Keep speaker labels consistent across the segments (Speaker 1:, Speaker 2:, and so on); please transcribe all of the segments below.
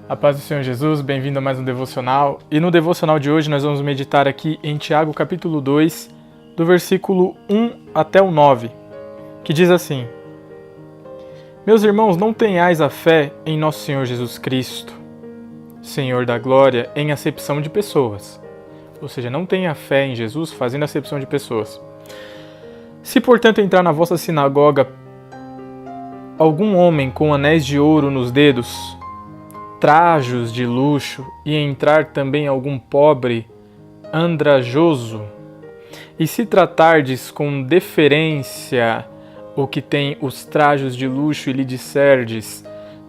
Speaker 1: A paz do Senhor Jesus, bem-vindo a mais um devocional. E no devocional de hoje nós vamos meditar aqui em Tiago capítulo 2, do versículo 1 até o 9, que diz assim: Meus irmãos, não tenhais a fé em nosso Senhor Jesus Cristo, Senhor da glória, em acepção de pessoas. Ou seja, não tenha fé em Jesus fazendo acepção de pessoas. Se, portanto, entrar na vossa sinagoga algum homem com anéis de ouro nos dedos, trajos de luxo, e entrar também algum pobre andrajoso, e se tratardes com deferência o que tem os trajos de luxo e lhe disserdes,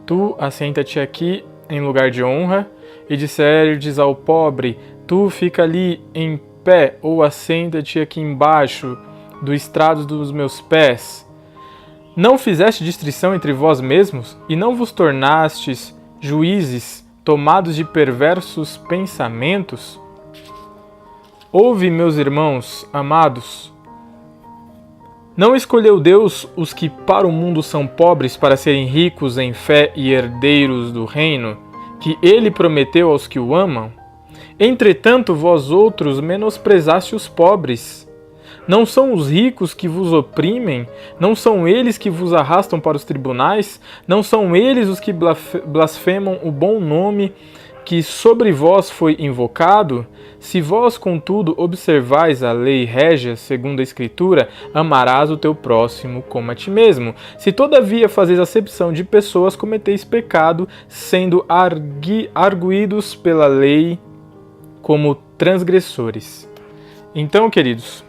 Speaker 1: tu assenta-te aqui em lugar de honra, e disserdes ao pobre, tu fica ali em pé, ou assenta-te aqui embaixo do estrado dos meus pés, não fizeste distinção entre vós mesmos, e não vos tornastes juízes tomados de perversos pensamentos? Ouve, meus irmãos amados, não escolheu Deus os que para o mundo são pobres para serem ricos em fé e herdeiros do reino, que ele prometeu aos que o amam? Entretanto, vós outros menosprezaste os pobres. Não são os ricos que vos oprimem? Não são eles que vos arrastam para os tribunais? Não são eles os que blasfemam o bom nome que sobre vós foi invocado? Se vós, contudo, observais a lei régia, segundo a Escritura, amarás o teu próximo como a ti mesmo. Se todavia fazeis acepção de pessoas, cometeis pecado, sendo arguidos pela lei como transgressores. Então, queridos,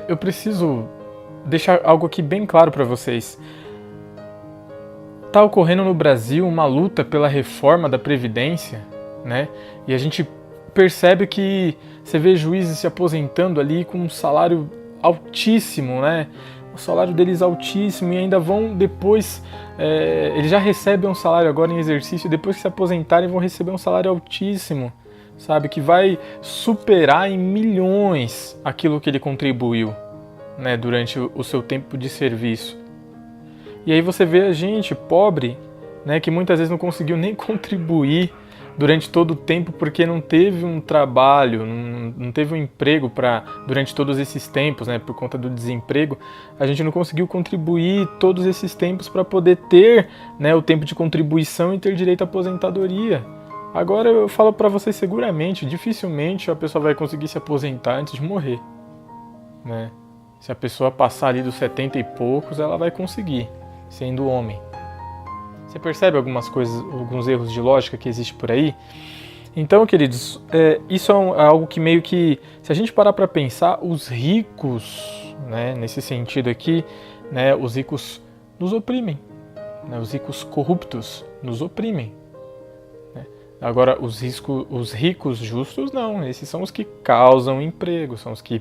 Speaker 1: eu preciso deixar algo aqui bem claro para vocês. Está ocorrendo no Brasil uma luta pela reforma da Previdência, né? E a gente percebe que você vê juízes se aposentando ali com um salário altíssimo, né? O salário deles altíssimo, e ainda vão depois, eles já recebem um salário agora em exercício, e depois que se aposentarem vão receber um salário altíssimo, sabe, que vai superar em milhões aquilo que ele contribuiu, né, durante o seu tempo de serviço. E aí você vê a gente pobre, né, que muitas vezes não conseguiu nem contribuir durante todo o tempo porque não teve um trabalho, não teve um emprego durante todos esses tempos, né, por conta do desemprego. A gente não conseguiu contribuir todos esses tempos para poder ter, né, o tempo de contribuição e ter direito à aposentadoria. Agora eu falo para vocês seguramente, dificilmente a pessoa vai conseguir se aposentar antes de morrer, né? Se a pessoa passar ali dos 70 e poucos, ela vai conseguir, sendo homem. Você percebe algumas coisas, alguns erros de lógica que existem por aí? Então, queridos, isso é algo que meio que, se a gente parar para pensar, os ricos, né, nesse sentido aqui, né, os ricos nos oprimem, né, os ricos corruptos nos oprimem. Agora, os ricos justos, não. Esses são os que causam emprego, são os que,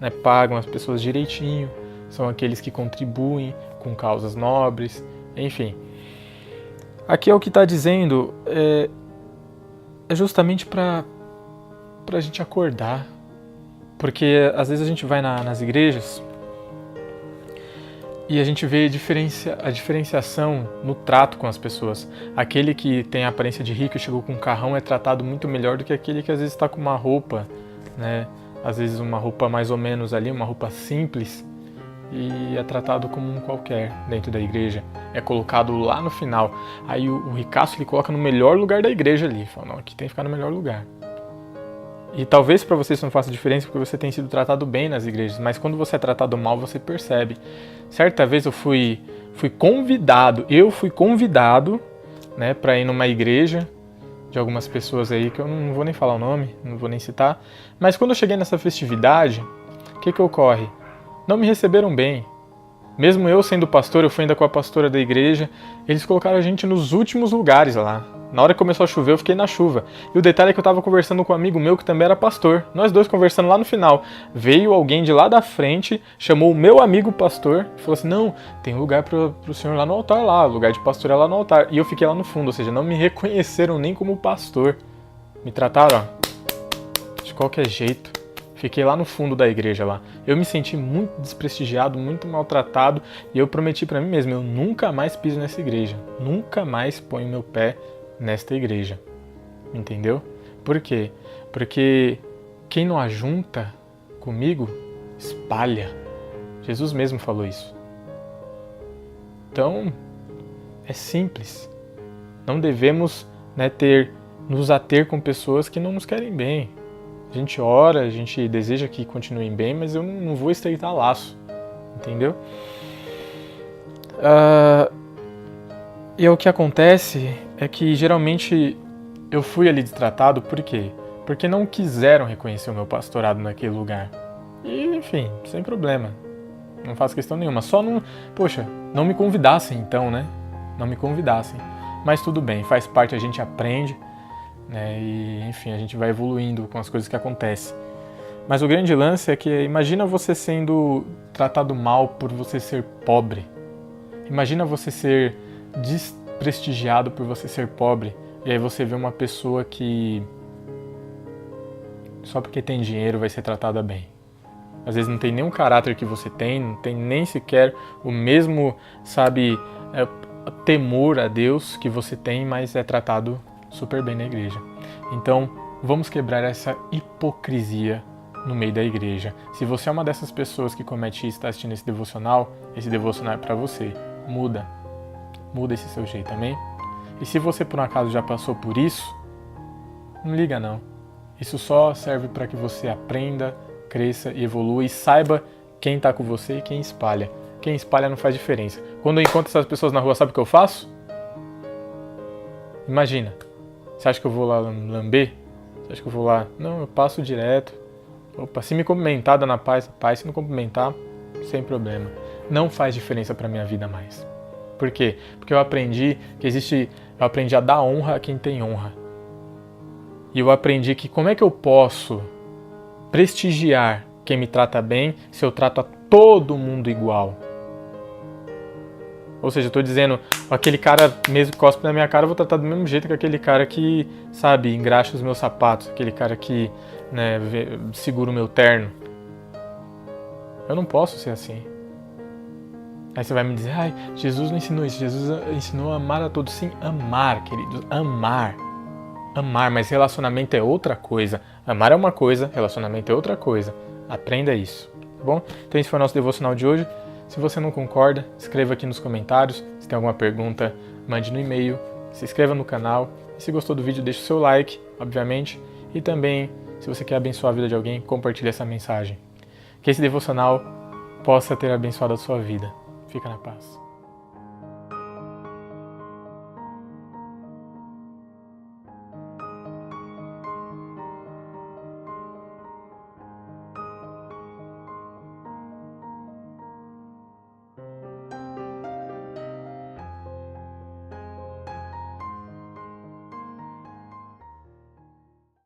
Speaker 1: né, pagam as pessoas direitinho, são aqueles que contribuem com causas nobres, enfim. Aqui é o que está dizendo, é justamente para a gente acordar. Porque às vezes a gente vai nas igrejas e a gente vê a diferenciação no trato com as pessoas. Aquele que tem a aparência de rico e chegou com um carrão é tratado muito melhor do que aquele que às vezes está com uma roupa, né? Às vezes uma roupa mais ou menos ali, uma roupa simples, e é tratado como um qualquer dentro da igreja. É colocado lá no final. Aí o ricaço ele coloca no melhor lugar da igreja ali. Fala, não, aqui tem que ficar no melhor lugar. E talvez para você isso não faça diferença porque você tem sido tratado bem nas igrejas, mas quando você é tratado mal, você percebe. Certa vez eu fui convidado, né, para ir numa igreja de algumas pessoas aí, que eu não vou nem falar o nome, não vou nem citar, mas quando eu cheguei nessa festividade, o que ocorre? Não me receberam bem. Mesmo eu sendo pastor, eu fui ainda com a pastora da igreja, eles colocaram a gente nos últimos lugares lá. Na hora que começou a chover, eu fiquei na chuva. E o detalhe é que eu estava conversando com um amigo meu que também era pastor. Nós dois conversando lá no final. Veio alguém de lá da frente, chamou o meu amigo pastor e falou assim, não, tem lugar pro senhor lá no altar lá, o lugar de pastor é lá no altar. E eu fiquei lá no fundo, ou seja, não me reconheceram nem como pastor. Me trataram, ó, de qualquer jeito. Fiquei lá no fundo da igreja lá. Eu me senti muito desprestigiado, muito maltratado, e eu prometi para mim mesmo, eu nunca mais piso nessa igreja. Nunca mais ponho meu pé nesta igreja. Entendeu? Por quê? Porque quem não ajunta comigo, espalha. Jesus mesmo falou isso. Então, é simples. Não devemos, nos ater com pessoas que não nos querem bem. A gente ora, a gente deseja que continuem bem, mas eu não vou estreitar laço, entendeu? E o que acontece é que geralmente eu fui ali destratado, por quê? Porque não quiseram reconhecer o meu pastorado naquele lugar. E, enfim, sem problema. Não faço questão nenhuma. Só não me convidassem então, né? Não me convidassem. Mas tudo bem, faz parte, a gente aprende. E, enfim, a gente vai evoluindo com as coisas que acontecem. Mas o grande lance é que imagina você sendo tratado mal por você ser pobre. Imagina você ser desprestigiado por você ser pobre. E aí você vê uma pessoa que só porque tem dinheiro vai ser tratada bem. Às vezes não tem nem o caráter que você tem, não tem nem sequer o mesmo, temor a Deus que você tem, mas é tratado super bem na igreja. Então, vamos quebrar essa hipocrisia no meio da igreja. Se você é uma dessas pessoas que comete isso e está assistindo esse devocional é para você. Muda esse seu jeito, amém? E se você por um acaso já passou por isso, não liga não. Isso só serve para que você aprenda, cresça e evolua e saiba quem está com você e quem espalha. Quem espalha não faz diferença. Quando eu encontro essas pessoas na rua, sabe o que eu faço? Imagina. Você acha que eu vou lá lamber? Você acha que eu vou lá? Não, eu passo direto. Opa, se me cumprimentar, dando a paz, se não cumprimentar, sem problema. Não faz diferença para minha vida mais. Por quê? Porque eu aprendi a dar honra a quem tem honra. E eu aprendi que como é que eu posso prestigiar quem me trata bem se eu trato a todo mundo igual? Ou seja, eu estou dizendo, aquele cara mesmo que cospe na minha cara, eu vou tratar do mesmo jeito que aquele cara que, engraxa os meus sapatos, aquele cara que, segura o meu terno. Eu não posso ser assim. Aí você vai me dizer, Jesus não ensinou isso, Jesus ensinou a amar a todos. Sim, amar, queridos, amar. Amar, mas relacionamento é outra coisa. Amar é uma coisa, relacionamento é outra coisa. Aprenda isso, tá bom? Então esse foi o nosso devocional de hoje. Se você não concorda, escreva aqui nos comentários. Se tem alguma pergunta, mande no e-mail. Se inscreva no canal. E se gostou do vídeo, deixe o seu like, obviamente. E também, se você quer abençoar a vida de alguém, compartilhe essa mensagem. Que esse devocional possa ter abençoado a sua vida. Fica na paz.